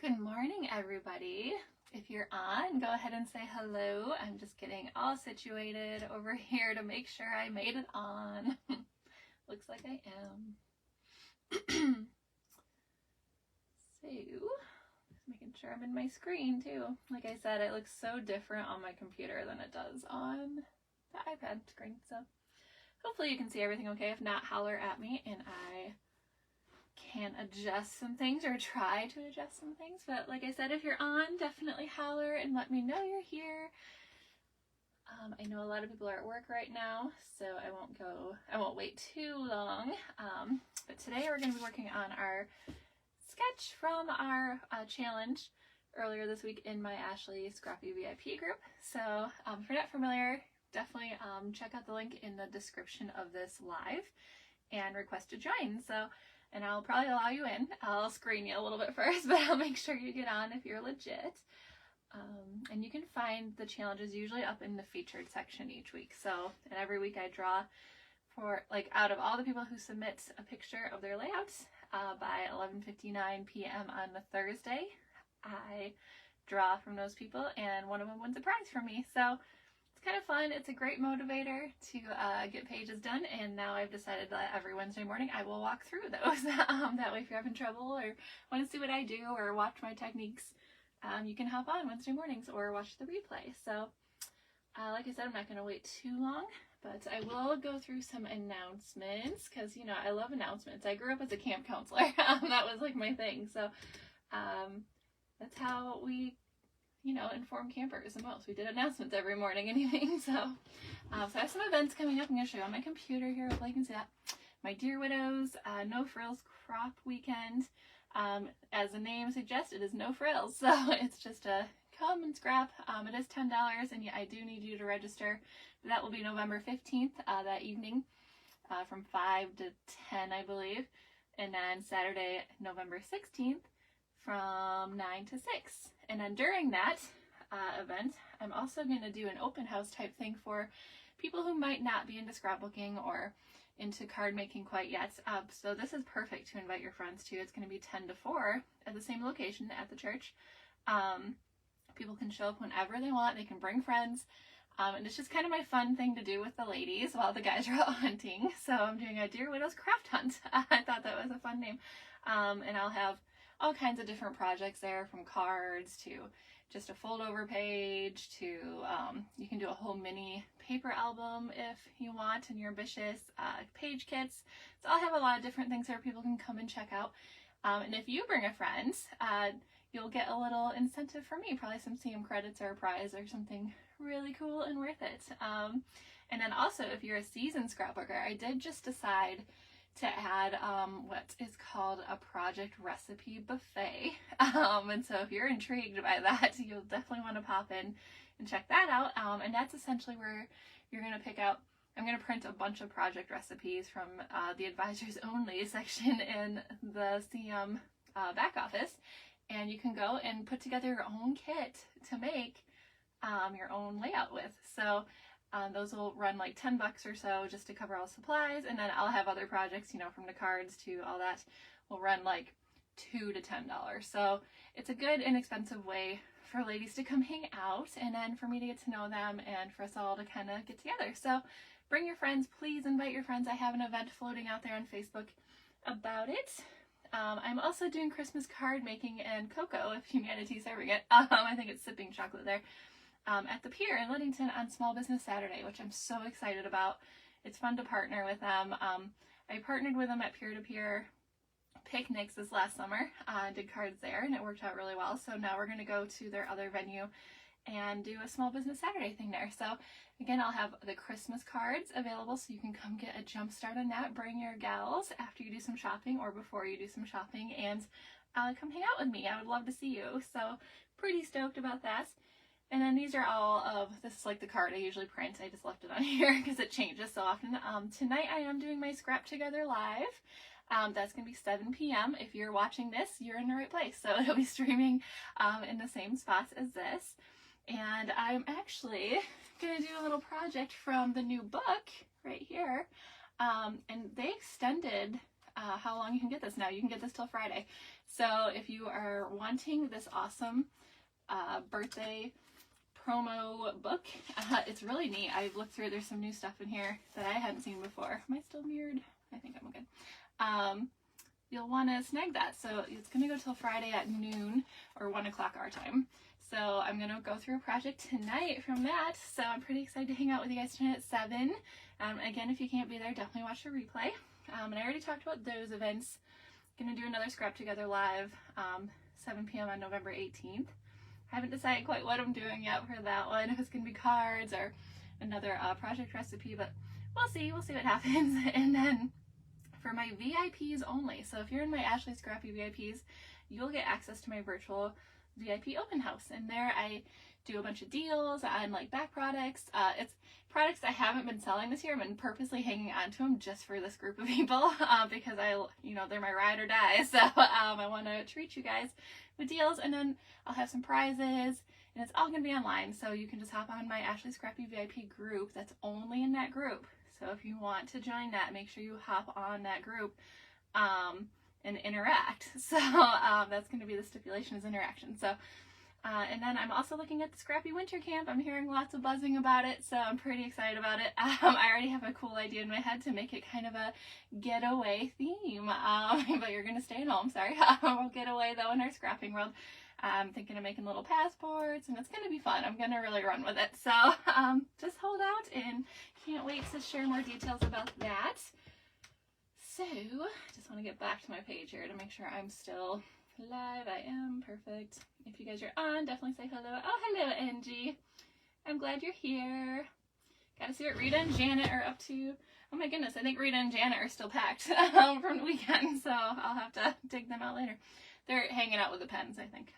Good morning, everybody. If you're on, go ahead and say hello. I'm just getting all situated over here to make sure I made it on. Looks like I am. So, just making sure I'm in my screen too. Like I said, it looks so different on my computer than it does on the iPad screen. So hopefully you can see everything okay. If not, holler at me and I can adjust some things or try to adjust some things. But like I said, if you're on, definitely holler and let me know you're here. I know a lot of people are at work right now, so I won't wait too long. But today we're going to be working on our sketch from our challenge earlier this week in my Ashley Scrappy VIP group. So if you're not familiar, definitely check out the link in the description of this live and request to join. And I'll probably allow you in. I'll screen you a little bit first, but I'll make sure you get on if you're legit. And you can find the challenges usually up in the featured section each week. So, and every week I draw for, like, out of all the people who submit a picture of their layouts by 11:59 p.m. on the Thursday, I draw from those people and one of them wins a prize from me. So it's kind of fun. It's a great motivator to get pages done, and now I've decided that every Wednesday morning I will walk through those. That way if you're having trouble or want to see what I do or watch my techniques, you can hop on Wednesday mornings or watch the replay. So like I said, I'm not going to wait too long, but I will go through some announcements because, you know, I love announcements. I grew up as a camp counselor. That was like my thing. So that's how we, you know, inform campers the most. We did announcements every morning and evening. So I have some events coming up. I'm going to show you on my computer here. Hopefully you can see that. My Dear Widows No Frills Crop Weekend. As the name suggests, it is no frills. So it's just a come and scrap. It is $10, and I do need you to register. That will be November 15th, that evening, from 5 to 10, I believe. And then Saturday, November 16th, from 9 to 6. And then during that event, I'm also going to do an open house type thing for people who might not be into scrapbooking or into card making quite yet. So this is perfect to invite your friends to. It's going to be 10 to 4 at the same location at the church. People can show up whenever they want. They can bring friends. And it's just kind of my fun thing to do with the ladies while the guys are out hunting. So I'm doing a Dear Widow's Craft Hunt. I thought that was a fun name. And I'll have all kinds of different projects there, from cards to just a fold over page to you can do a whole mini paper album if you want and you're ambitious, page kits. So I'll have a lot of different things there people can come and check out. And if you bring a friend, you'll get a little incentive from me, probably some CM credits or a prize or something really cool and worth it. And then also, if you're a seasoned scrapbooker, I did just decide to add what is called a project recipe buffet. And so if you're intrigued by that, you'll definitely want to pop in and check that out. And that's essentially where you're going to pick out, I'm going to print a bunch of project recipes from the advisors only section in the CM back office. And you can go and put together your own kit to make your own layout with. So those will run like $10 or so just to cover all supplies, and then I'll have other projects, you know, from the cards to all that, will run like $2 to $10. So it's a good, inexpensive way for ladies to come hang out, and then for me to get to know them and for us all to kind of get together. So bring your friends, please invite your friends. I have an event floating out there on Facebook about it. I'm also doing Christmas card making and cocoa if humanity's serving it. I think it's sipping chocolate there. At the pier in Livingston on Small Business Saturday, which I'm so excited about. It's fun to partner with them. I partnered with them at peer-to-peer picnics this last summer, did cards there, and it worked out really well. So now we're going to go to their other venue and do a Small Business Saturday thing there. So again, I'll have the Christmas cards available so you can come get a jump start on that. Bring your gals after you do some shopping or before you do some shopping, and come hang out with me. I would love to see you. So pretty stoked about that. And then these are all of, this is like the card I usually print. I just left it on here because it changes so often. Tonight I am doing my Scrap Together live. That's going to be 7 p.m. If you're watching this, you're in the right place. So it'll be streaming in the same spots as this. And I'm actually going to do a little project from the new book right here. And they extended how long you can get this now. You can get this till Friday. So if you are wanting this awesome birthday promo book, it's really neat. I've looked through, there's some new stuff in here that I hadn't seen before. Am I still mirrored? I think I'm good. You'll want to snag that. So it's going to go till Friday at noon or 1 o'clock our time. So I'm going to go through a project tonight from that. So I'm pretty excited to hang out with you guys tonight at 7. Again, if you can't be there, definitely watch the replay. And I already talked about those events. Going to do another Scrap Together live, 7 p.m. on November 18th. I haven't decided quite what I'm doing yet for that one, if it's going to be cards or another project recipe, but we'll see what happens. And then for my VIPs only, so if you're in my Ashley Scrappy VIPs, you'll get access to my virtual VIP open house. And there I do a bunch of deals on like back products. It's products I haven't been selling this year. I've been purposely hanging on to them just for this group of people because they're my ride or die. So I want to treat you guys with deals, and then I'll have some prizes, and it's all going to be online. So you can just hop on my Ashley Scrappy VIP group that's only in that group. So if you want to join that, make sure you hop on that group and interact. So that's going to be the stipulation, is interaction. So and then I'm also looking at the Scrappy Winter Camp. I'm hearing lots of buzzing about it, so I'm pretty excited about it. I already have a cool idea in my head to make it kind of a getaway theme, but you're going to stay at home, sorry. We'll get away, though, in our scrapping world. I'm thinking of making little passports, and it's going to be fun. I'm going to really run with it. So just hold out, and can't wait to share more details about that. So just want to get back to my page here to make sure I'm still live. I am. Perfect. If you guys are on, definitely say hello. Oh, hello, Angie. I'm glad you're here. Gotta see what Rita and Janet are up to. Oh my goodness, I think Rita and Janet are still packed from the weekend, so I'll have to dig them out later. They're hanging out with the pens, I think.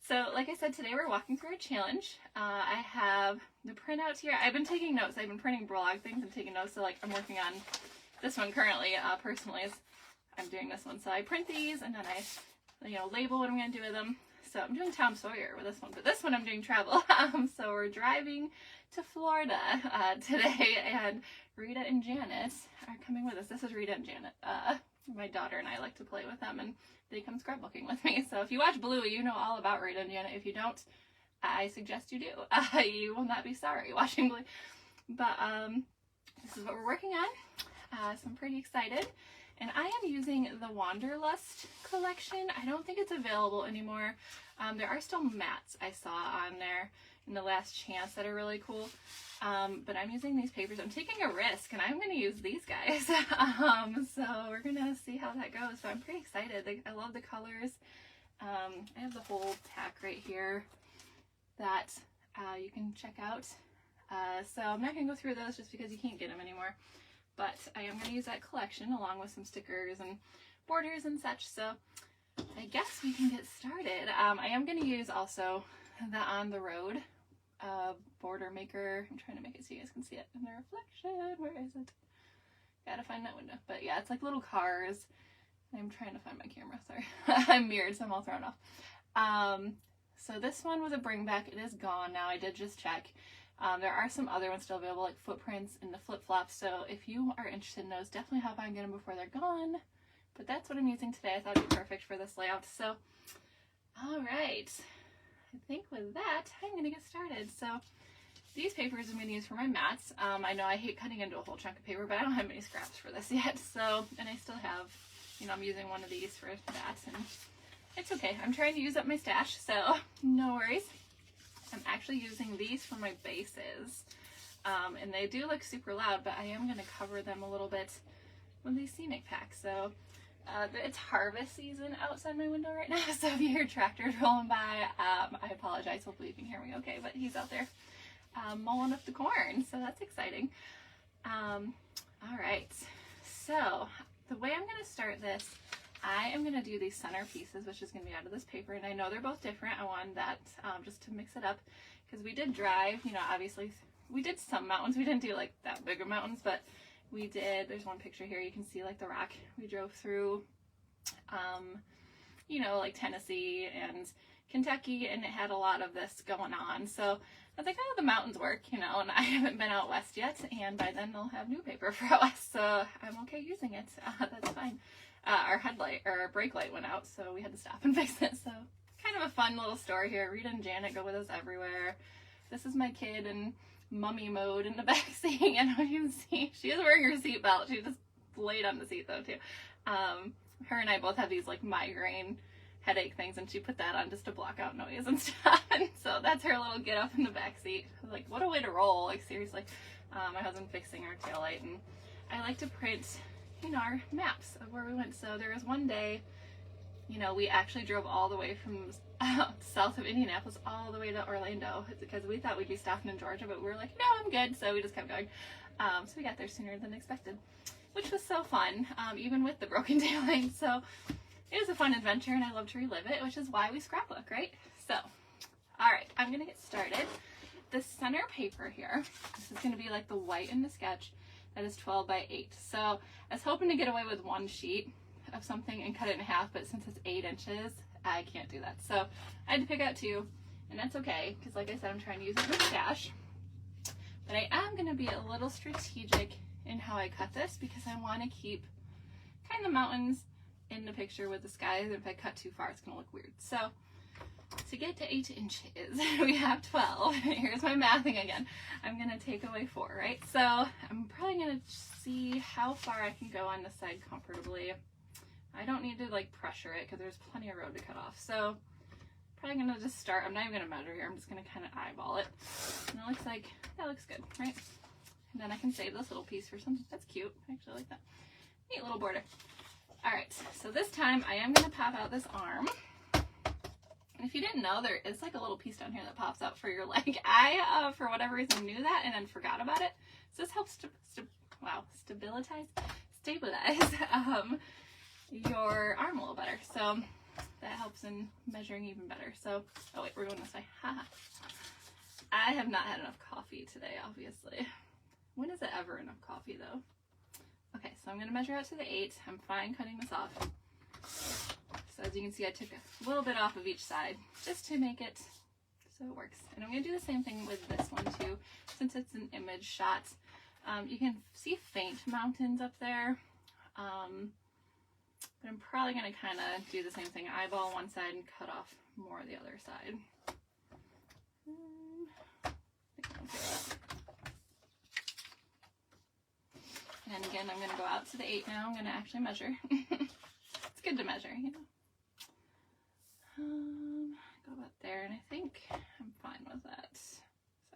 So like I said, today we're walking through a challenge. I have the printouts here. I've been taking notes. I've been printing blog things and taking notes, so like I'm working on this one currently, personally, as I'm doing this one. So I print these, and then I label what I'm going to do with them. So I'm doing Tom Sawyer with this one, but this one I'm doing travel. So we're driving to Florida today, and Rita and Janet are coming with us. This is Rita and Janet. My daughter and I like to play with them, and they come scrapbooking with me. So if you watch Bluey, you know all about Rita and Janet. If you don't, I suggest you do. You will not be sorry watching Bluey. But this is what we're working on. So I'm pretty excited. And I am using the Wanderlust Collection. I don't think it's available anymore. There are still mats I saw on there in the last chance that are really cool. But I'm using these papers. I'm taking a risk, and I'm going to use these guys. So we're going to see how that goes. So I'm pretty excited. I love the colors. I have the whole pack right here that you can check out. So I'm not going to go through those just because you can't get them anymore. But I am going to use that collection along with some stickers and borders and such. So I guess we can get started. I am going to use also the On the Road Border Maker. I'm trying to make it so you guys can see it in the reflection. Where is it? Gotta find that window. But yeah, it's like little cars. I'm trying to find my camera. Sorry. I'm mirrored, so I'm all thrown off. So this one was a bring back. It is gone now. I did just check. There are some other ones still available, like footprints and the flip-flops, so if you are interested in those, definitely hop on and get them before they're gone. But that's what I'm using today. I thought it'd be perfect for this layout. So, alright. I think with that, I'm going to get started. So, these papers I'm going to use for my mats. I know I hate cutting into a whole chunk of paper, but I don't have many scraps for this yet. So, and I still have, I'm using one of these for that, and it's okay. I'm trying to use up my stash, so no worries. I'm actually using these for my bases, and they do look super loud, but I am going to cover them a little bit with these scenic packs. So it's harvest season outside my window right now, so if you hear tractors rolling by, I apologize. Hopefully you can hear me okay, but he's out there mowing up the corn, so that's exciting. All right, so the way I'm going to start this, I am going to do these center pieces, which is going to be out of this paper, and I know they're both different. I wanted that just to mix it up, because we did drive, obviously we did some mountains. We didn't do like that big of mountains, but we did. There's one picture here, you can see like the rock. We drove through, like Tennessee and Kentucky, and it had a lot of this going on. So I was like, oh, the mountains work, you know, and I haven't been out west yet, and by then they'll have new paper for out west, so I'm okay using it. That's fine. Our headlight, or our brake light went out, so we had to stop and fix it. So kind of a fun little story here. Rita and Janet go with us everywhere. This is my kid in mummy mode in the back seat, and you can see she is wearing her seatbelt. She just laid on the seat though too. Her and I both have these like migraine headache things, and she put that on just to block out noise and stuff. And so that's her little get up in the back seat. Like, what a way to roll, like seriously. My husband fixing our taillight, and I like to print, you know, our maps of where we went. So there was one day, you know, we actually drove all the way from south of Indianapolis all the way to Orlando because we thought we'd be stopping in Georgia, but we were like, no, I'm good. So we just kept going. So we got there sooner than expected, which was so fun, even with the broken taillight. So it was a fun adventure, and I love to relive it, which is why we scrapbook, right? So, all right, I'm gonna get started. The center paper here, this is gonna be like the white in the sketch, that is 12 by 8. So I was hoping to get away with one sheet of something and cut it in half, but since it's 8 inches, I can't do that. So I had to pick out 2, and that's okay, because like I said, I'm trying to use it for stash. But I am gonna be a little strategic in how I cut this, because I wanna keep kind of the mountains in the picture with the skies. If I cut too far, it's gonna look weird. So to get to 8 inches, we have 12. Here's my mathing again. I'm gonna take away 4, right? So I'm probably gonna see how far I can go on this side comfortably. I don't need to like pressure it because there's plenty of road to cut off. So probably gonna just start. I'm not even gonna measure here. I'm just gonna kind of eyeball it. And it looks like that looks good, right? And then I can save this little piece for something. That's cute. I actually like that. Neat little border. All right, so this time I am gonna pop out this arm. And if you didn't know, there is like a little piece down here that pops out for your leg. I, for whatever reason, knew that and then forgot about it. So this helps stabilize your arm a little better. So that helps in measuring even better. So, oh wait, we're going this way. Haha. I have not had enough coffee today, obviously. When is it ever enough coffee though? Okay, so I'm going to measure out to the 8. I'm fine cutting this off. So as you can see, I took a little bit off of each side just to make it so it works. And I'm going to do the same thing with this one too, since it's an image shot. You can see faint mountains up there. But I'm probably going to kind of do the same thing. Eyeball one side and cut off more of the other side. I think I'm okay with that. And again, I'm going to go out to the 8 now. I'm going to actually measure. It's good to measure, you know. Go about there, and I think I'm fine with that. So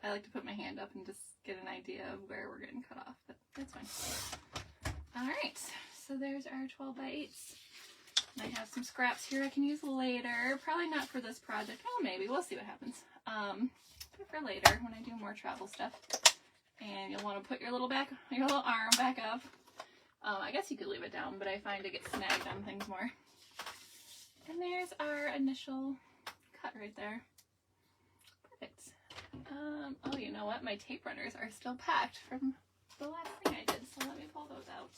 I like to put my hand up and just get an idea of where we're getting cut off, but that's fine. All right, so there's our 12 by 8s. And I have some scraps here I can use later. Probably not for this project. Oh, maybe. We'll see what happens. But for later when I do more travel stuff. And you'll want to put your little arm back up. I guess you could leave it down, but I find it gets snagged on things more. And there's our initial cut right there. Perfect. Oh, you know what? My tape runners are still packed from the last thing I did, so let me pull those out.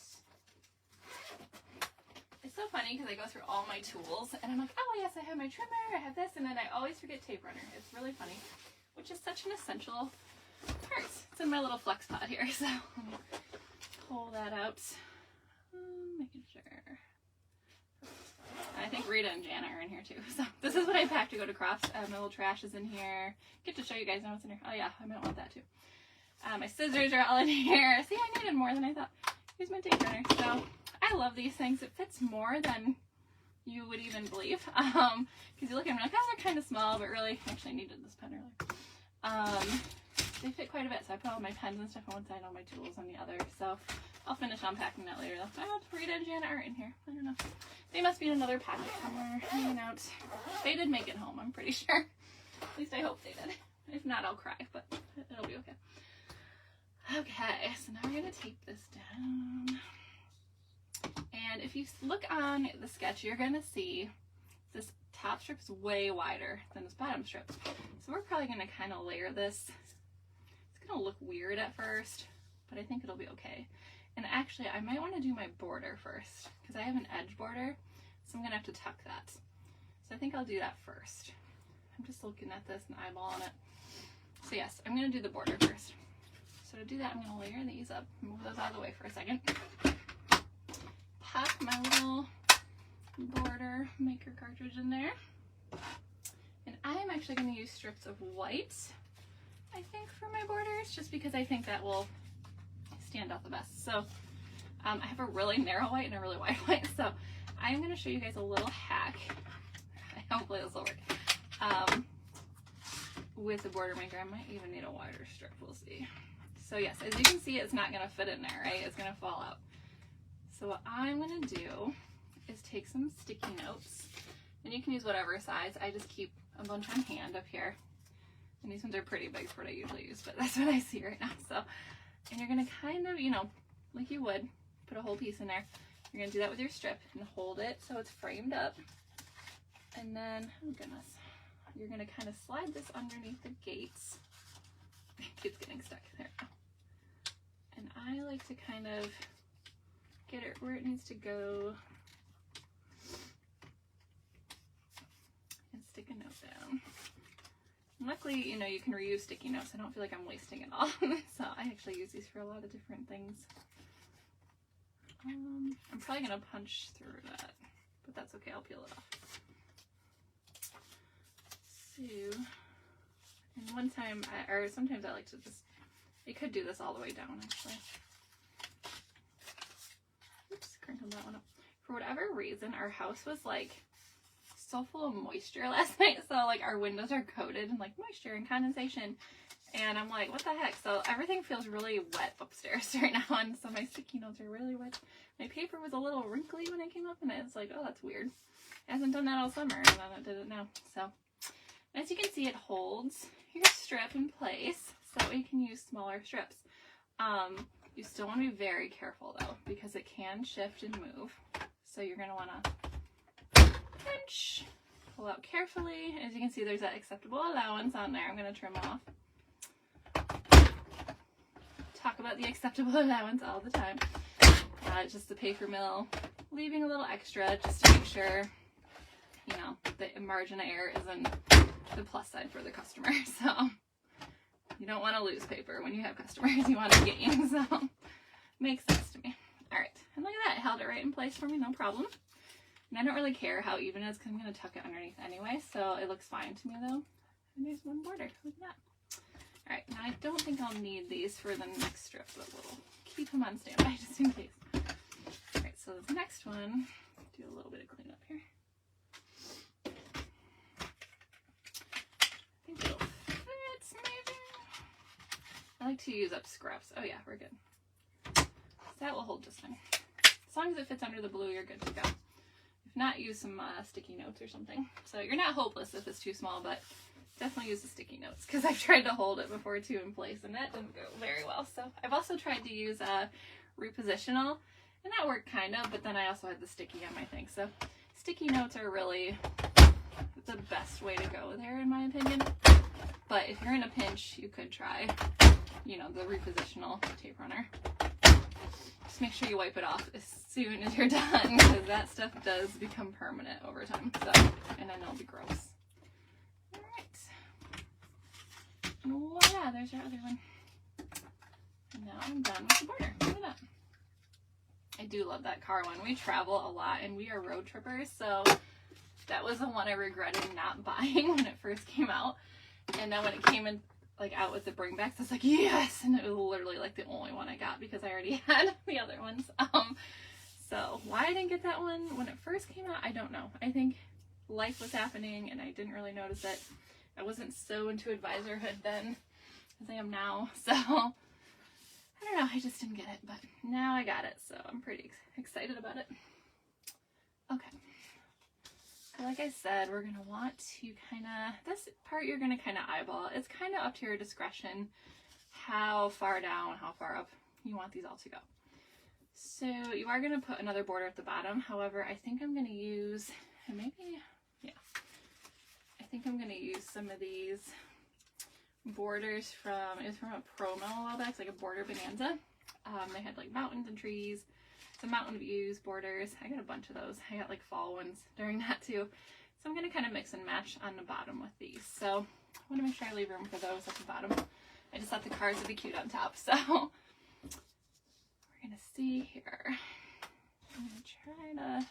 It's so funny because I go through all my tools, and I'm like, oh yes, I have my trimmer, I have this, and then I always forget tape runner. It's really funny, which is such an essential part. It's in my little flex pod here, so let me pull that out. Making sure. I think Rita and Jana are in here too. So this is what I packed to go to crafts. My little trash is in here. Get to show you guys know what's in here. Oh yeah, I might want that too. My scissors are all in here. See, I needed more than I thought. Here's my tape runner. So I love these things. It fits more than you would even believe. Because you look at them like, oh, they're kind of small, but really, actually needed this pen earlier. They fit quite a bit, so I put all my pens and stuff on one side, all my tools on the other. So I'll finish unpacking that later though. Oh, Rita and Jana aren't in here. I don't know. They must be in another packet somewhere hanging out. They did make it home, I'm pretty sure. At least I hope they did. If not, I'll cry, but it'll be okay. Okay, so now we're going to tape this down. And if you look on the sketch, you're going to see this top strip is way wider than this bottom strip. So we're probably going to kind of layer this. It's going to look weird at first, but I think it'll be okay. And actually, I might want to do my border first, because I have an edge border, so I'm going to have to tuck that. So I think I'll do that first. I'm just looking at this and eyeballing it. So yes, I'm going to do the border first. So to do that, I'm going to layer these up, move those out of the way for a second. Pop my little border maker cartridge in there. And I'm actually going to use strips of white, I think, for my borders, just because I think that will stand out the best. So I have a really narrow white and a really wide white, so I'm going to show you guys a little hack. Hopefully this will work. With the border maker, I might even need a wider strip, we'll see. So yes, as you can see, it's not going to fit in there, right? It's going to fall out. So what I'm going to do is take some sticky notes, and you can use whatever size. I just keep a bunch on hand up here. And these ones are pretty big for what I usually use, but that's what I see right now. So, and you're going to kind of, you know, like you would, put a whole piece in there. You're going to do that with your strip and hold it so it's framed up. And then, oh goodness, you're going to kind of slide this underneath the gates. It keeps getting stuck. There we go. And I like to kind of get it where it needs to go. And stick a note down. And luckily, you know, you can reuse sticky notes. I don't feel like I'm wasting it all. So I actually use these for a lot of different things. I'm probably going to punch through that, but that's okay. I'll peel it off. So, and one time, or sometimes I like to just, you could do this all the way down actually. Oops, crinkled that one up. For whatever reason, our house was like so full of moisture last night. So like our windows are coated in like moisture and condensation. And I'm like, what the heck? So everything feels really wet upstairs right now. And so my sticky notes are really wet. My paper was a little wrinkly when it came up, and it's like, oh, that's weird. It hasn't done that all summer, and then it did it now. So as you can see, it holds your strip in place so that you can use smaller strips. You still want to be very careful though, because it can shift and move. So you're going to want to pinch, pull out carefully. As you can see, there's that acceptable allowance on there. I'm going to trim off. Talk about the acceptable allowance all the time. Just the paper mill, leaving a little extra just to make sure, you know, the margin of error isn't the plus side for the customer. So you don't want to lose paper when you have customers. You want to gain. So makes sense to me. All right, and look at that, it held it right in place for me, no problem. And I don't really care how even it is because I'm going to tuck it underneath anyway, so it looks fine to me though. And there's one border. Look at that. All right, now I don't think I'll need these for the next strip, but we'll keep them on standby just in case. All right, so the next one, do a little bit of cleanup here. I think it'll fit, maybe. I like to use up scraps. Oh yeah, we're good. So that will hold just fine. As long as it fits under the blue, you're good to go. If not, use some sticky notes or something. So you're not hopeless if it's too small, but definitely use the sticky notes because I've tried to hold it before too in place and that didn't go very well. So I've also tried to use a repositional and that worked kind of, but then I also had the sticky on my thing. So sticky notes are really the best way to go there in my opinion. But if you're in a pinch, you could try, you know, the repositional tape runner. Just make sure you wipe it off as soon as you're done because that stuff does become permanent over time. So, and then it'll be gross. And voila, there's our other one. And now I'm done with the border. Look at that. I do love that car one. We travel a lot and we are road trippers, so that was the one I regretted not buying when it first came out. And then when it came in like out with the bringbacks, I was like, yes! And it was literally like the only one I got because I already had the other ones. So why I didn't get that one when it first came out, I don't know. I think life was happening and I didn't really notice it. I wasn't so into advisorhood then as I am now, so I don't know, I just didn't get it, but now I got it, so I'm pretty excited about it. Okay, so like I said, we're going to want to kind of, this part you're going to kind of eyeball. It's kind of up to your discretion how far down, how far up you want these all to go. So you are going to put another border at the bottom, however, I think I'm going to use, and maybe, yeah. I think I'm going to use some of these borders from, it was from a promo a while back, it's like a border bonanza. They had like mountains and trees, some mountain views, borders. I got a bunch of those. I got like fall ones during that too. So I'm going to kind of mix and match on the bottom with these. So I want to make sure I leave room for those at the bottom. I just thought the cards would be cute on top. So we're going to see here. I'm going to try to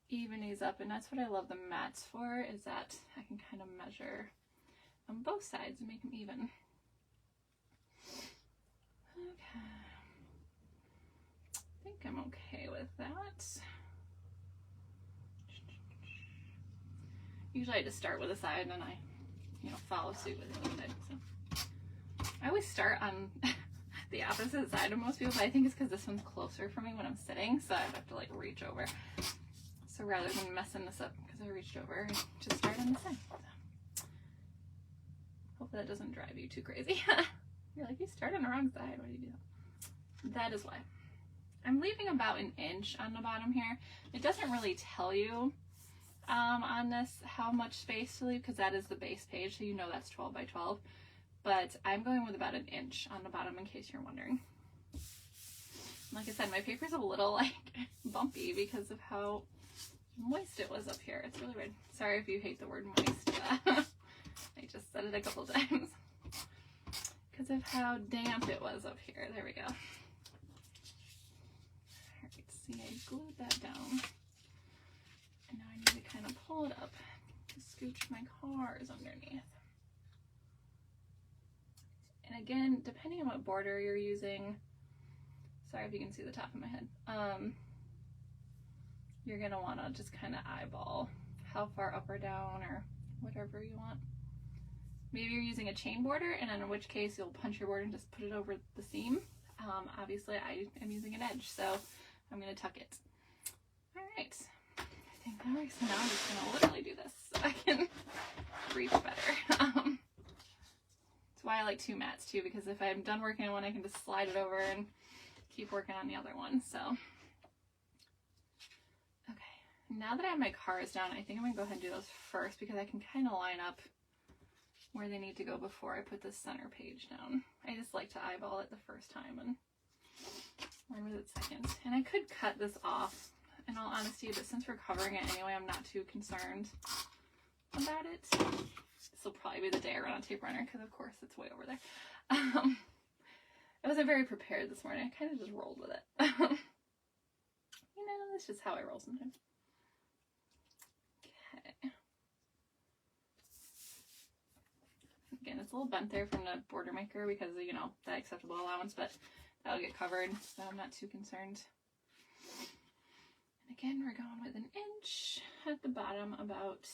even these up, and that's what I love the mats for, is that I can kind of measure on both sides and make them even. Okay. I think I'm okay with that. Usually I just start with a side and I, follow suit with the other side. So I always start on the opposite side of most people, but I think it's because this one's closer for me when I'm sitting, so I have to like reach over. So rather than messing this up because I reached over, I just start on the side. So hopefully that doesn't drive you too crazy. You're like, you start on the wrong side. Why do you do that? That is why. I'm leaving about an inch on the bottom here. It doesn't really tell you on this how much space to leave because that is the base page, so you know that's 12 by 12. But I'm going with about an inch on the bottom in case you're wondering. Like I said, my paper's a little like bumpy because of how moist it was up here. It's really weird. Sorry if you hate the word moist. I just said it a couple times. Because of how damp it was up here. There we go. Alright, see, I glued that down. And now I need to kind of pull it up to scooch my cars underneath. And again, depending on what border you're using, sorry if you can see the top of my head, you're going to want to just kind of eyeball how far up or down or whatever you want. Maybe you're using a chain border, and in which case you'll punch your border and just put it over the seam. Obviously I am using an edge, so I'm going to tuck it. Alright, I think that works. So now I'm just going to literally do this so I can reach better. That's why I like two mats too, because if I'm done working on one, I can just slide it over and keep working on the other one. So, okay, now that I have my cars down, I think I'm going to go ahead and do those first because I can kind of line up where they need to go before I put the center page down. I just like to eyeball it the first time and line with it second. And I could cut this off in all honesty, but since we're covering it anyway, I'm not too concerned about it. This will probably be the day I run on tape runner because of course it's way over there. I wasn't very prepared this morning. I kind of just rolled with it. That's just how I roll sometimes. Okay. Again, it's a little bent there from the border maker because of, that acceptable allowance, but that'll get covered, so I'm not too concerned. And again, we're going with an inch at the bottom about,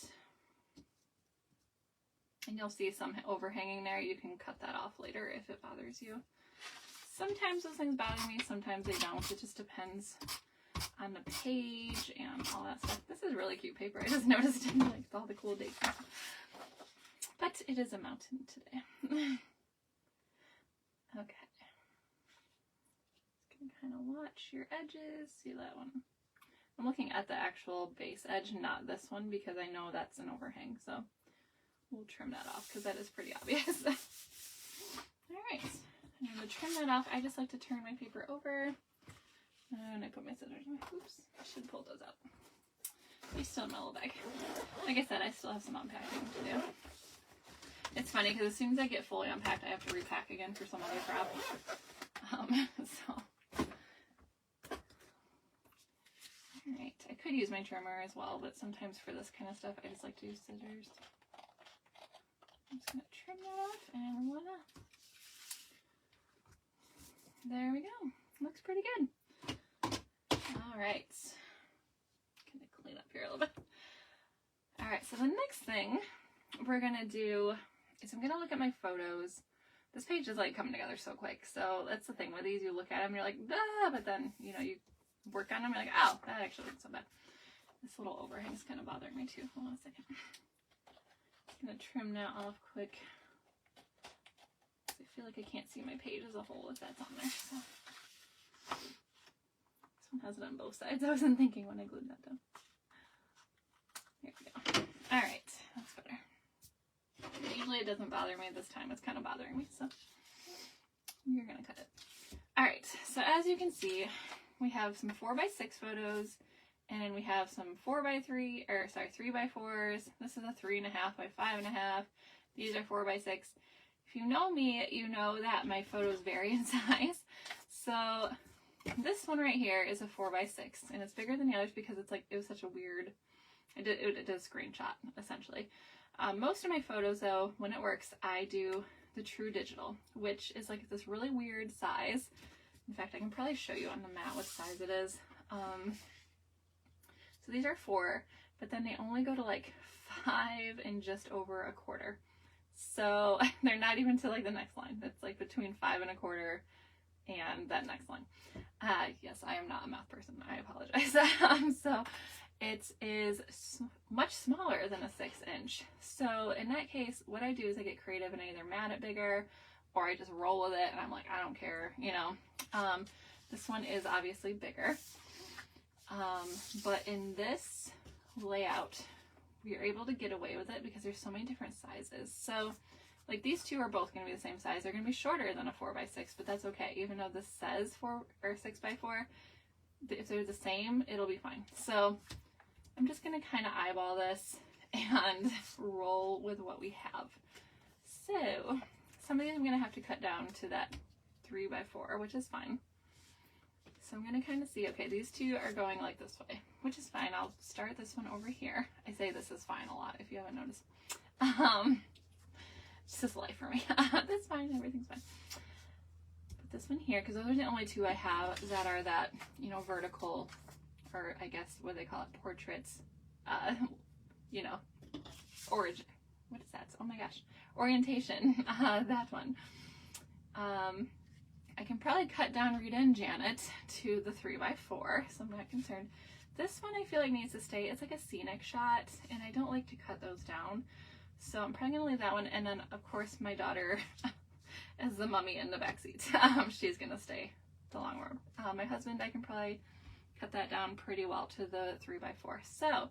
and you'll see some overhanging there. You can cut that off later if it bothers you. Sometimes those things bother me, sometimes they don't. It just depends on the page and all that stuff. This is really cute paper. I just noticed it, like all the cool dates. But it is a mountain today. Okay. Just gonna kind of watch your edges. See that one? I'm looking at the actual base edge, not this one, because I know that's an overhang. So we'll trim that off because that is pretty obvious. Alright. I'm going to trim that off. I just like to turn my paper over. And I put my scissors in my, oops, I should pull those out. They're still in my little bag. Like I said, I still have some unpacking to do. It's funny because as soon as I get fully unpacked, I have to repack again for some other crap. Alright, I could use my trimmer as well, but sometimes for this kind of stuff, I just like to use scissors. I'm just going to trim that off, and voila. There we go. Looks pretty good. Alright. Gonna clean up here a little bit. Alright, so the next thing we're gonna do is I'm gonna look at my photos. This page is like coming together so quick. So that's the thing with these, you look at them, you're like, ah, but then, you work on them, you're like, oh, that actually looks so bad. This little overhang is kind of bothering me too. Hold on a second. Just gonna trim that off quick. I feel like I can't see my page as a whole if that's on there. So. This one has it on both sides. I wasn't thinking when I glued that down. Here we go. Alright, that's better. Usually it doesn't bother me. This time it's kind of bothering me, so you're going to cut it. Alright, so as you can see, we have some 4x6 photos And we have some 3x4s. This is a 3.5 by 5.5. These are 4x6. If you know me, you know that my photos vary in size. So this one right here is a 4x6, and it's bigger than the others because it's like, it was such a weird, it did a screenshot essentially. Most of my photos though, when it works, I do the true digital, which is like this really weird size. In fact, I can probably show you on the mat what size it is. So these are 4, but then they only go to like 5 and just over a quarter. So they're not even to like the next line. It's like between 5 1/4 and that next line. Yes, I am not a math person. I apologize. So it is much smaller than a 6-inch. So in that case, what I do is I get creative and I either mat it bigger or I just roll with it and I'm like, I don't care, you know. This one is obviously bigger. But in this layout, we are able to get away with it because there's so many different sizes. So like these two are both going to be the same size. They're going to be shorter than a 4x6, but that's okay. Even though this says 4 or 6x4, if they're the same, it'll be fine. So I'm just going to kind of eyeball this and roll with what we have. So some of these I'm going to have to cut down to that 3x4, which is fine. So I'm going to kind of see, okay, these two are going like this way, which is fine. I'll start this one over here. I say this is fine a lot, if you haven't noticed. It's just life for me. That's fine, everything's fine. Put this one here, because those are the only two I have that are that, you know, vertical, or I guess what they call it, portraits, you know, origin. What is that? Oh my gosh. Orientation. That one. I can probably cut down Rita and Janet to the 3x4, so I'm not concerned. This one I feel like needs to stay. It's like a scenic shot, and I don't like to cut those down. So I'm probably going to leave that one. And then, of course, my daughter as the mummy in the backseat. She's going to stay the long road. My husband, I can probably cut that down pretty well to the 3x4. So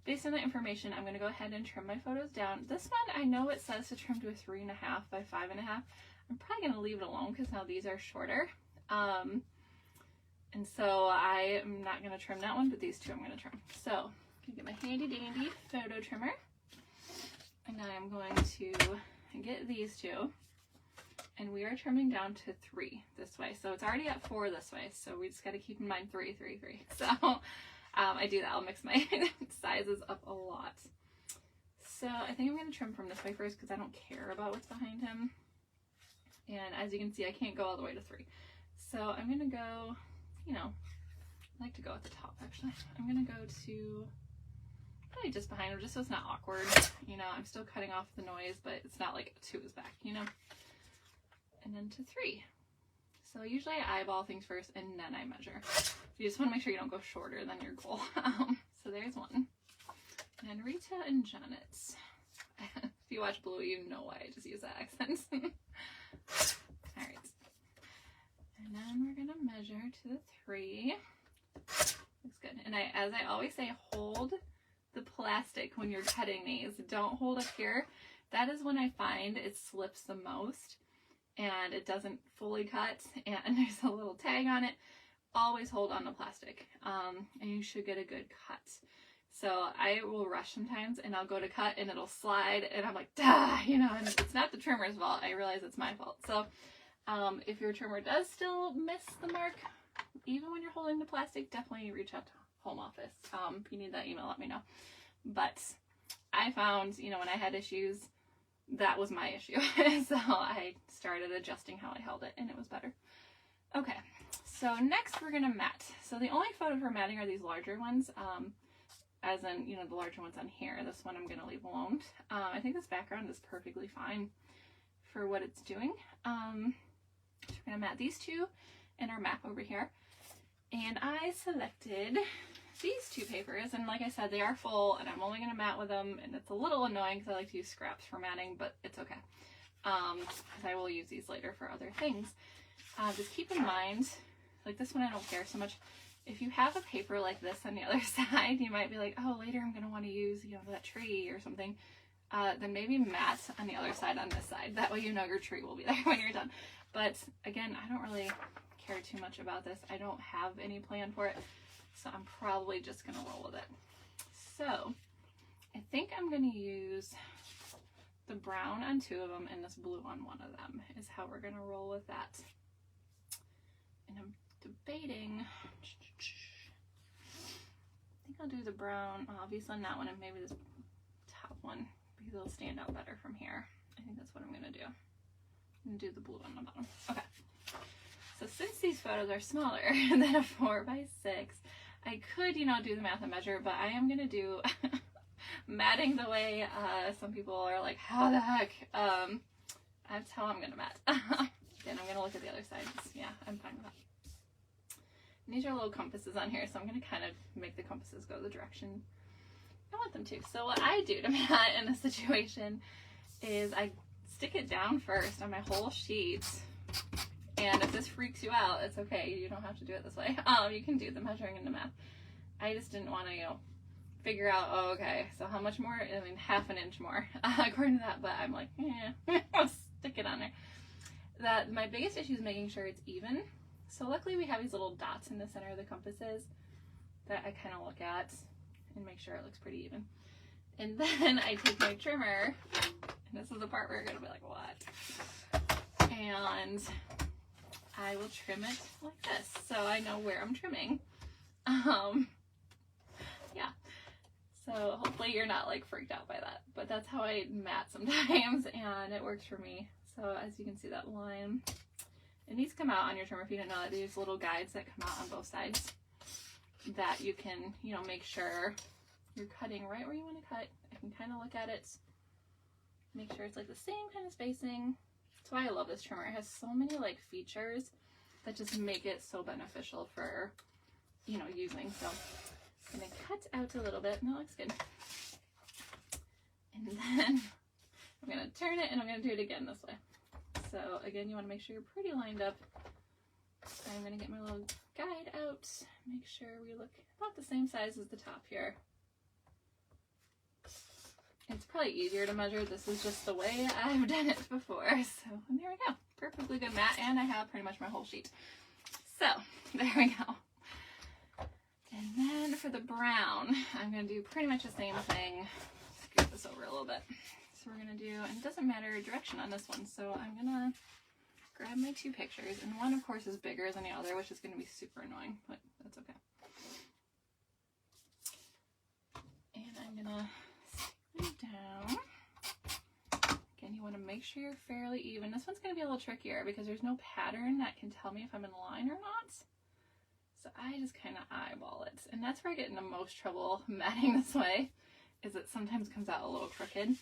based on that information, I'm going to go ahead and trim my photos down. This one, I know it says to trim to a 3.5 by 5.5. I'm probably going to leave it alone because now these are shorter. And so I am not going to trim that one, but these two I'm going to trim. So I'm going to get my handy dandy photo trimmer. And I am going to get these two. And we are trimming down to 3 this way. So it's already at 4 this way. So we just got to keep in mind 3, 3, 3. So I do that. I'll mix my sizes up a lot. So I think I'm going to trim from this way first because I don't care about what's behind him. And as you can see, I can't go all the way to 3. So I'm going to go, you know, I like to go at the top actually. I'm going to go to probably just behind him just so it's not awkward. You know, I'm still cutting off the noise, but it's not like to his back, you know. And then to 3. So usually I eyeball things first and then I measure. You just want to make sure you don't go shorter than your goal. So there's one. And Rita and Janet. If you watch Blue, you know why I just use that accent. Alright. And then we're going to measure to the 3. Looks good. And as I always say, hold the plastic when you're cutting these. Don't hold up here. That is when I find it slips the most and it doesn't fully cut and there's a little tag on it. Always hold on the plastic and you should get a good cut. So I will rush sometimes and I'll go to cut and it'll slide and I'm like, duh, you know, and it's not the trimmer's fault. I realize it's my fault. So if your trimmer does still miss the mark, even when you're holding the plastic, definitely reach out to home office. If you need that email, let me know. But I found, you know, when I had issues, that was my issue. So I started adjusting how I held it and it was better. Okay, so next we're gonna mat. So the only photo for matting are these larger ones, as in, you know, the larger ones on here. This one I'm gonna leave alone. I think this background is perfectly fine for what it's doing. So we're gonna mat these two in our map over here. And I selected these two papers, and like I said, they are full, and I'm only going to mat with them, and it's a little annoying because I like to use scraps for matting, but it's okay, because I will use these later for other things. Just keep in mind, like this one I don't care so much. If you have a paper like this on the other side, you might be like, oh, later I'm going to want to use, you know, that tree or something. Then maybe mat on the other side on this side. That way you know your tree will be there when you're done. But again, I don't really care too much about this. I don't have any plan for it. So I'm probably just gonna roll with it. So I think I'm gonna use the brown on 2 of them and this blue on 1 of them is how we're gonna roll with that. And I'm debating, I think I'll do the brown, obviously on that one, and maybe this top one, because it'll stand out better from here. I think that's what I'm gonna do. I'm gonna do the blue on the bottom. Okay. So since these photos are smaller than a 4x6, I could, you know, do the math and measure, but I am gonna do matting the way some people are like, how the heck? That's how I'm gonna mat. Then I'm gonna look at the other sides. Yeah, I'm fine with that. And these are little compasses on here, so I'm gonna kind of make the compasses go the direction I want them to. So what I do to mat in this situation is I stick it down first on my whole sheet. And if this freaks you out, it's okay. You don't have to do it this way. You can do the measuring and the math. I just didn't want to, you know, figure out, oh, okay, so how much more? I mean, half an inch more, according to that, but I'm like, I'll stick it on there. My biggest issue is making sure it's even. So luckily we have these little dots in the center of the compasses that I kind of look at and make sure it looks pretty even. And then I take my trimmer, and this is the part where you're gonna be like, what? And I will trim it like this, so I know where I'm trimming. Yeah. So hopefully you're not like freaked out by that, but that's how I mat sometimes, and it works for me. So as you can see, that line, and these come out on your trimmer if you didn't know that. These little guides that come out on both sides that you can, you know, make sure you're cutting right where you want to cut. I can kind of look at it, make sure it's like the same kind of spacing. That's why I love this trimmer. It has so many like features that just make it so beneficial for, you know, using. So I'm gonna cut out a little bit, and that looks good. And then I'm gonna turn it, and I'm gonna do it again this way. So again, you want to make sure you're pretty lined up. I'm gonna get my little guide out, make sure we look about the same size as the top here. It's probably easier to measure. This is just the way I've done it before. So and there we go, perfectly good mat, and I have pretty much my whole sheet. So there we go. And then for the brown, I'm going to do pretty much the same thing. Scoot this over a little bit. So we're going to do, and it doesn't matter direction on this one, so I'm going to grab my 2 pictures, and one of course is bigger than the other, which is going to be super annoying, but that's okay. And I'm going to stick them down. Again, you want to make sure you're fairly even. This one's going to be a little trickier because there's no pattern that can tell me if I'm in line or not. So I just kind of eyeball it. And that's where I get into most trouble matting this way, is it sometimes comes out a little crooked.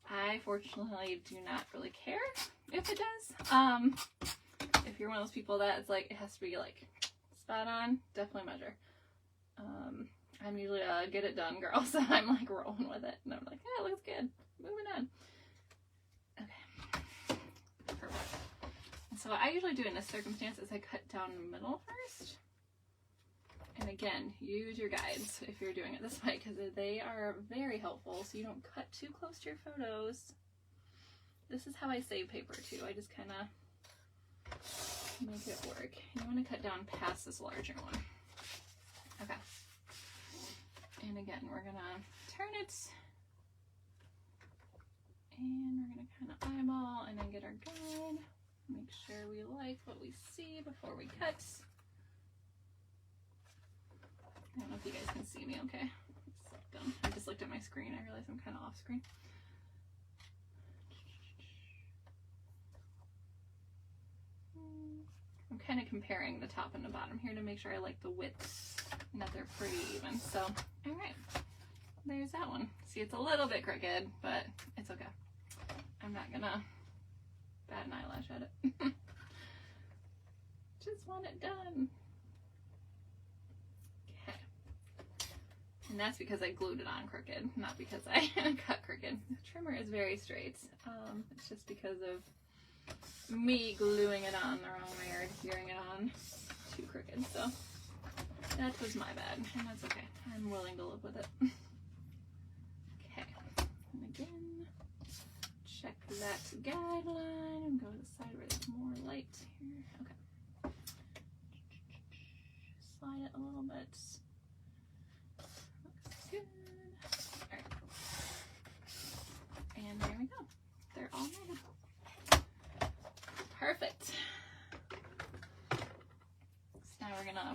I fortunately do not really care if it does. If you're one of those people that it's like, it has to be like spot on, definitely measure. I'm usually a get it done girl, so I'm like rolling with it. And I'm like, yeah, it looks good. Moving on. Okay. Perfect. And so what I usually do in this circumstance is I cut down the middle first. And again, use your guides if you're doing it this way, because they are very helpful so you don't cut too close to your photos. This is how I save paper too. I just kind of make it work. You want to cut down past this larger one. Okay. And again, we're going to turn it. And we're going to kind of eyeball and then get our guide. Make sure we like what we see before we cut. I don't know if you guys can see me okay. I just looked at my screen. I realized I'm kind of off screen. I'm kind of comparing the top and the bottom here to make sure I like the width and that they're pretty even. So, all right, there's that one. See, it's a little bit crooked, but it's okay. I'm not gonna bat an eyelash at it. Just want it done. Okay. And that's because I glued it on crooked, not because I cut crooked. The trimmer is very straight. It's just because of me gluing it on the wrong way or adhering it on too crooked. So that was my bad, and that's okay. I'm willing to live with it. Okay, and again, check that guideline and go to the side where there's more light here. Okay. Slide it a little bit.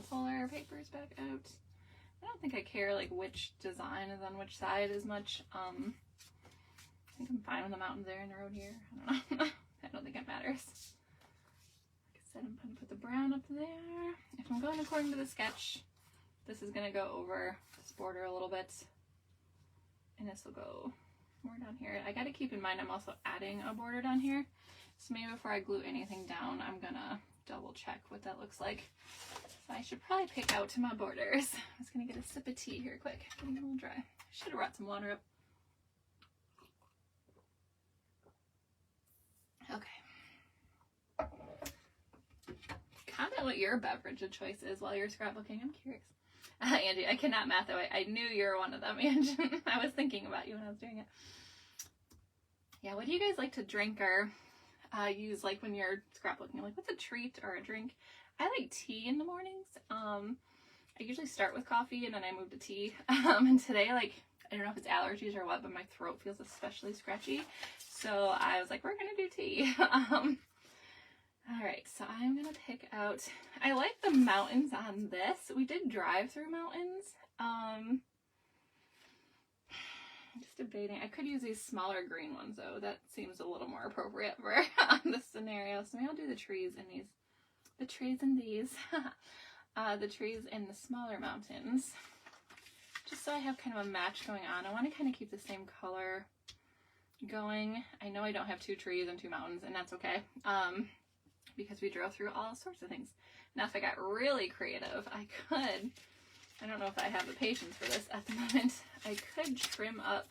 pull our papers back out. I don't think I care like which design is on which side as much. I think I'm fine with the mountains there and the road here. I don't know. I don't think it matters. Like I said, I'm going to put the brown up there. If I'm going according to the sketch, this is going to go over this border a little bit. And this will go more down here. I got to keep in mind I'm also adding a border down here. So maybe before I glue anything down, I'm going to double check what that looks like. So I should probably pick out my borders. I'm just going to get a sip of tea here quick. Getting a little dry. I should have brought some water up. Okay. Comment what your beverage of choice is while you're scrapbooking. I'm curious. Angie, I cannot math away. I knew you were one of them, Angie. I was thinking about you when I was doing it. Yeah, what do you guys like to drink or use like when you're scrapbooking? Like, what's a treat or a drink? I like tea in the mornings. I usually start with coffee and then I move to tea. And today, like, I don't know if it's allergies or what, but my throat feels especially scratchy. So I was like, we're gonna do tea. All right, so I'm gonna pick out, I like the mountains on this. We did drive through mountains. Just debating. I could use these smaller green ones though. That seems a little more appropriate for this scenario. So maybe I'll do the trees in these. The trees in these. The trees in the smaller mountains. Just so I have kind of a match going on. I want to kind of keep the same color going. I know I don't have 2 trees and 2 mountains, and that's okay. Because we drove through all sorts of things. Now if I got really creative, I could, I don't know if I have the patience for this at the moment, I could trim up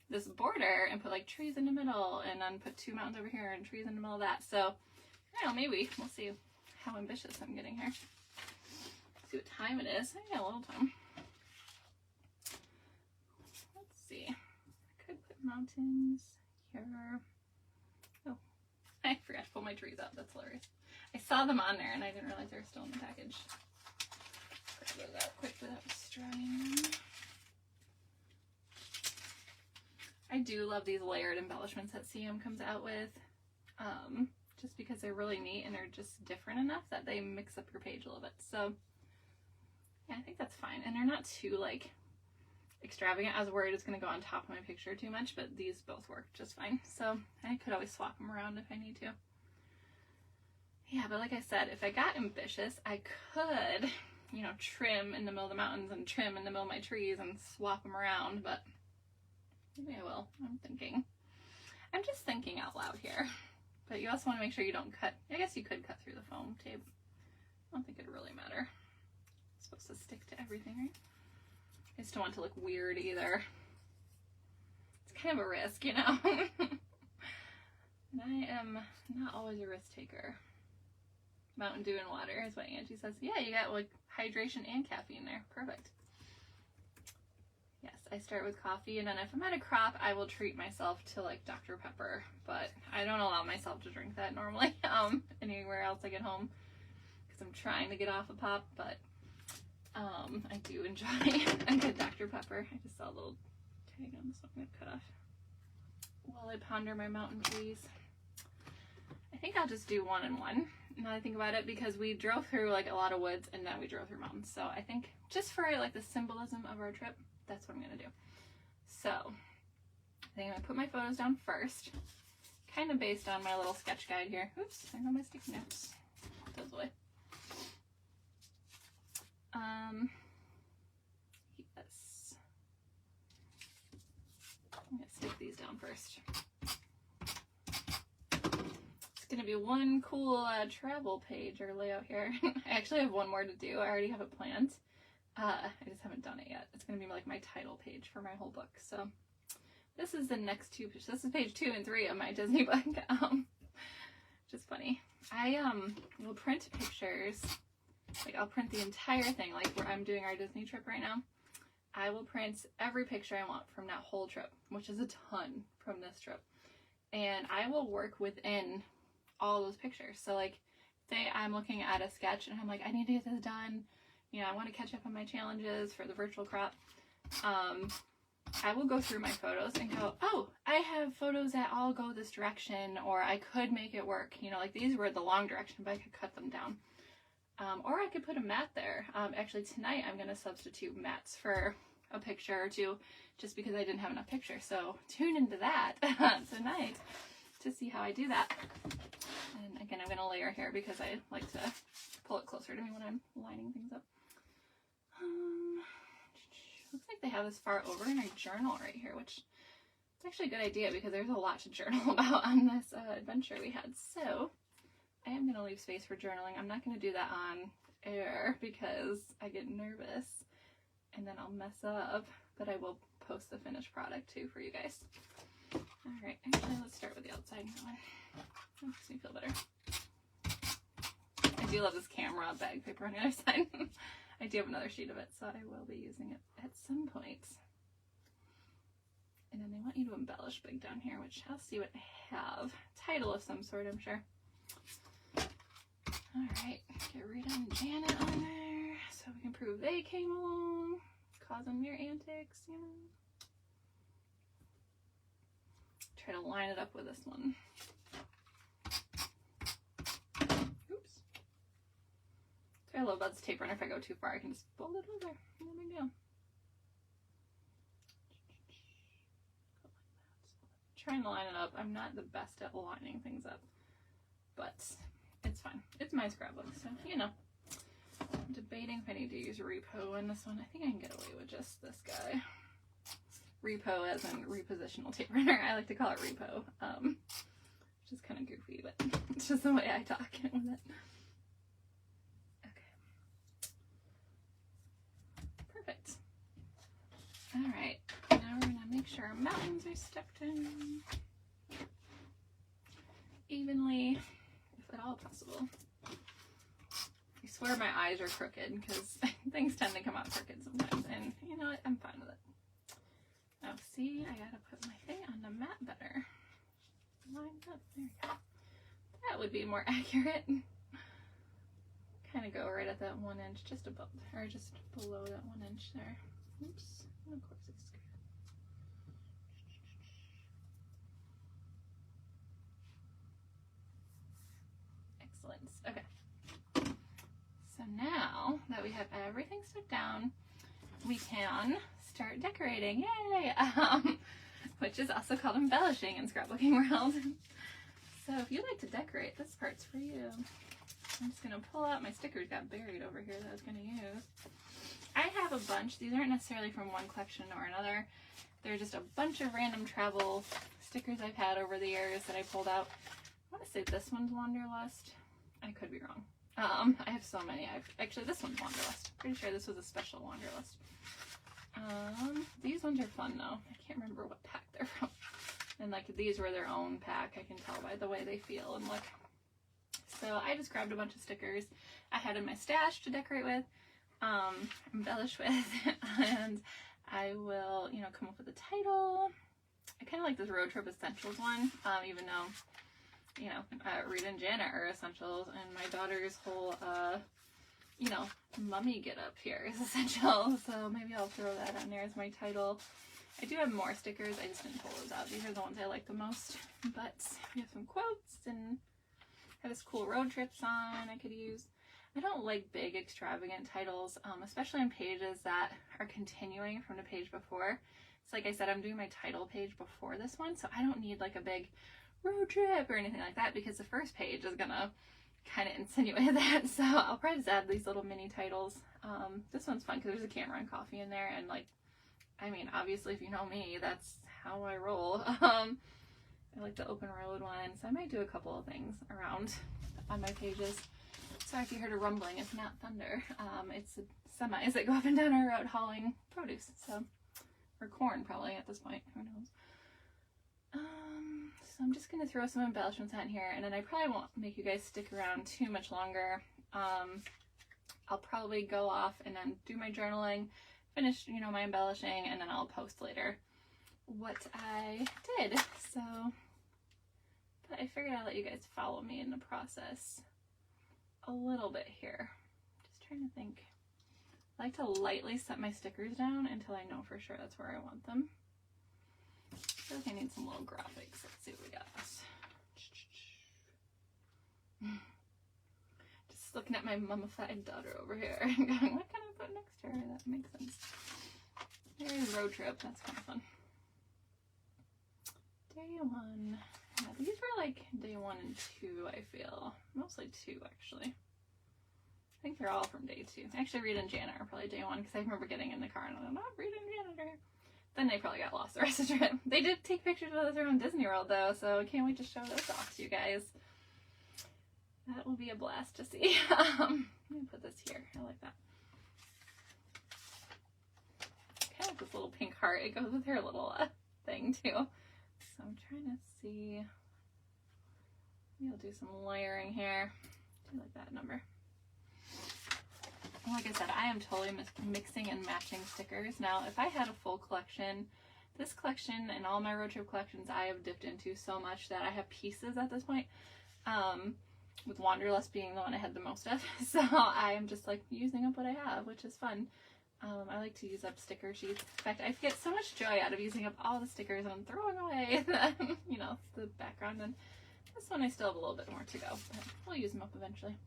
this border and put like trees in the middle and then put 2 mountains over here and trees in the middle of that. So, I don't know, maybe. We'll see how ambitious I'm getting here. See what time it is. I got a little time. Let's see. I could put mountains here. Oh, I forgot to pull my trees out. That's hilarious. I saw them on there and I didn't realize they were still in the package. Grab those out quick without destroying them. I do love these layered embellishments that CM comes out with. Just because they're really neat and they're just different enough that they mix up your page a little bit. So yeah, I think that's fine. And they're not too like extravagant. I was worried it's going to go on top of my picture too much, but these both work just fine. So I could always swap them around if I need to. Yeah, but like I said, if I got ambitious, I could, you know, trim in the middle of the mountains and trim in the middle of my trees and swap them around, but maybe I will. I'm just thinking out loud here. But you also want to make sure you don't cut. I guess you could cut through the foam tape. I don't think it'd really matter. It's supposed to stick to everything, right? I just don't want it to look weird either. It's kind of a risk, you know? And I am not always a risk taker. Mountain Dew and water is what Angie says. Yeah, you got like hydration and caffeine there. Perfect. Yes, I start with coffee, and then if I'm at a crop, I will treat myself to like Dr. Pepper, but I don't allow myself to drink that normally anywhere else I get home because I'm trying to get off of pop, but I do enjoy a good Dr. Pepper. I just saw a little tag on this one I'm going to cut off while I ponder my mountain trees. I think I'll just do 1 and 1 now I think about it, because we drove through like a lot of woods and then we drove through mountains, so I think just for like the symbolism of our trip, that's what I'm going to do. So, I think I'm going to put my photos down first, kind of based on my little sketch guide here. Oops, I know my sticky notes. Put those away. Yes. I'm going to stick these down first. It's going to be one cool travel page or layout here. I actually have one more to do. I already have it planned. I just haven't done it yet. It's going to be like my title page for my whole book. So this is the next 2 pages. This is page 2 and 3 of my Disney book. Just funny. I will print pictures. Like I'll print the entire thing, like where I'm doing our Disney trip right now. I will print every picture I want from that whole trip, which is a ton from this trip. And I will work within all those pictures. So like, say I'm looking at a sketch and I'm like, I need to get this done. You know, I want to catch up on my challenges for the virtual crop. I will go through my photos and go, oh, I have photos that all go this direction, or I could make it work. You know, like these were the long direction, but I could cut them down. Or I could put a mat there. Actually tonight I'm going to substitute mats for a picture or two just because I didn't have enough pictures. So tune into that tonight to see how I do that. And again, I'm going to layer here because I like to pull it closer to me when I'm lining things up. Looks like they have this far over in our journal right here, which is actually a good idea because there's a lot to journal about on this adventure we had. So I am going to leave space for journaling. I'm not going to do that on air because I get nervous and then I'll mess up, but I will post the finished product too for you guys. All right, actually let's start with the outside one. That makes me feel better. I do love this camera bag paper on the other side. I do have another sheet of it, so I will be using it at some point. And then they want you to embellish big down here, which I'll see what I have. Title of some sort, I'm sure. All right, get Rita and Janet on there so we can prove they came along, causing mere antics, you know. Try to line it up with this one. Oops. So I love about this tape runner. If I go too far, I can just fold it over. No big deal. Trying to line it up. I'm not the best at lining things up, but it's fine. It's my scrapbook, so you know. I'm debating if I need to use repo in this one. I think I can get away with just this guy. Repo as in repositional tape runner. I like to call it repo, which is kind of goofy, but it's just the way I talk with it. Okay. Perfect. All right. Now we're going to make sure our mountains are stepped in evenly, if at all possible. I swear my eyes are crooked because things tend to come out crooked sometimes, and you know what? I'm fine with it. Oh, see, I gotta put my thing on the mat better. Lined up. There we go. That would be more accurate. Kind of go right at that 1 inch, just above, or just below that 1 inch there. Oops. And of course it's good. Excellent. Okay. So now that we have everything stuck down, we can start decorating. Yay! Which is also called embellishing in scrapbooking world. So if you like to decorate, this part's for you. I'm just gonna pull out my stickers. Got buried over here that I was gonna use. I have a bunch. These aren't necessarily from one collection or another. They're just a bunch of random travel stickers I've had over the years that I pulled out. I want to say this one's Wanderlust. I could be wrong. I have so many. Actually, this one's Wanderlust. Pretty sure this was a special Wanderlust. These ones are fun though. I can't remember what pack they're from. And like these were their own pack. I can tell by the way they feel and look. So I just grabbed a bunch of stickers I had in my stash to decorate with, embellish with, and I will, you know, come up with a title. I kind of like this Road Trip Essentials one, even though, you know, Rita and Janet are essentials, and my daughter's whole, you know, mummy get up here is essential, so maybe I'll throw that on there as my title. I do have more stickers, I just didn't pull those out. These are the ones I like the most, but we have some quotes, and I have this cool road trip sign I could use. I don't like big extravagant titles, especially on pages that are continuing from the page before. So like I said, I'm doing my title page before this one, so I don't need like a big road trip or anything like that because the first page is gonna kind of insinuate that. So I'll probably just add these little mini titles. This one's fun because there's a camera and coffee in there, and like, I mean, obviously if you know me, that's how I roll. I like the open road one, so I might do a couple of things around on my pages. Sorry if you heard a rumbling, it's not thunder. It's semis that go up and down our road hauling produce, so, or corn probably at this point, who knows. So I'm just going to throw some embellishments on here, and then I probably won't make you guys stick around too much longer. I'll probably go off and then do my journaling, finish, you know, my embellishing, and then I'll post later what I did. So, but I figured I'd let you guys follow me in the process a little bit here. Just trying to think. I like to lightly set my stickers down until I know for sure that's where I want them. I feel like I need some little graphics. Let's see what we got. Just looking at my mummified daughter over here and going, what can I put next to her? That makes sense. There's road trip. That's kind of fun. Day 1. Yeah, these were like day 1 and 2, I feel. Mostly 2, actually. I think they're all from day 2. Actually, Rita and Janet are probably day 1 because I remember getting in the car and I'm like, oh, Rita and Janet are here. Then they probably got lost the rest of the trip. They did take pictures of us around Disney World though, so I can't wait to show those off to you guys. That will be a blast to see. Let me put this here. I like that. Kind of like this little pink heart. It goes with her little thing too. So I'm trying to see. Maybe I'll do some layering here. I like that number. Like I said, I am totally mixing and matching stickers. Now, if I had a full collection, this collection and all my road trip collections I have dipped into so much that I have pieces at this point. With Wanderlust being the one I had the most of. So I am just like using up what I have, which is fun. I like to use up sticker sheets. In fact, I get so much joy out of using up all the stickers and throwing away the, you know, the background. And this one I still have a little bit more to go, but we'll use them up eventually.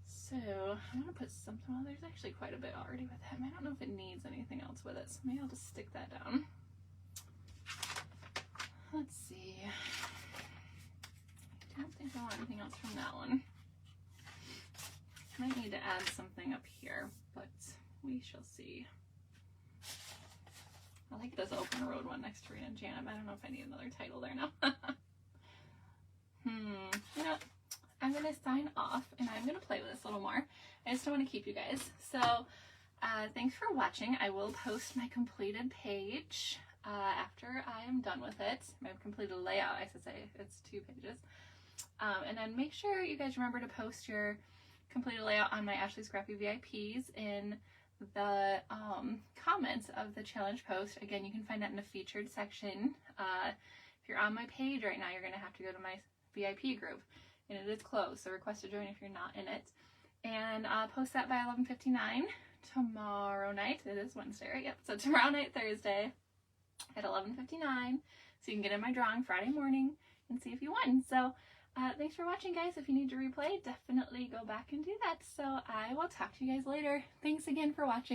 So I'm going to put something, well, there's actually quite a bit already with him. I don't know if it needs anything else with it, so maybe I'll just stick that down. Let's see. I don't think I want anything else from that one. Might need to add something up here, but we shall see. I like this open road one next to Rita and Janet, but I don't know if I need another title there now. You know, I'm going to sign off and I'm going to play with this a little more. I just don't want to keep you guys. So thanks for watching. I will post my completed page after I am done with it. My completed layout, I should say. It's 2 pages. And then make sure you guys remember to post your completed layout on my Ashley Scrappy VIPs in the comments of the challenge post. Again, you can find that in the featured section. If you're on my page right now, you're going to have to go to my VIP group. And it is closed, so request to join if you're not in it. And post that by 11:59 tomorrow night. It is Wednesday, right? Yep. So tomorrow night, Thursday at 11:59. So you can get in my drawing Friday morning and see if you won. So thanks for watching, guys. If you need to replay, definitely go back and do that. So I will talk to you guys later. Thanks again for watching.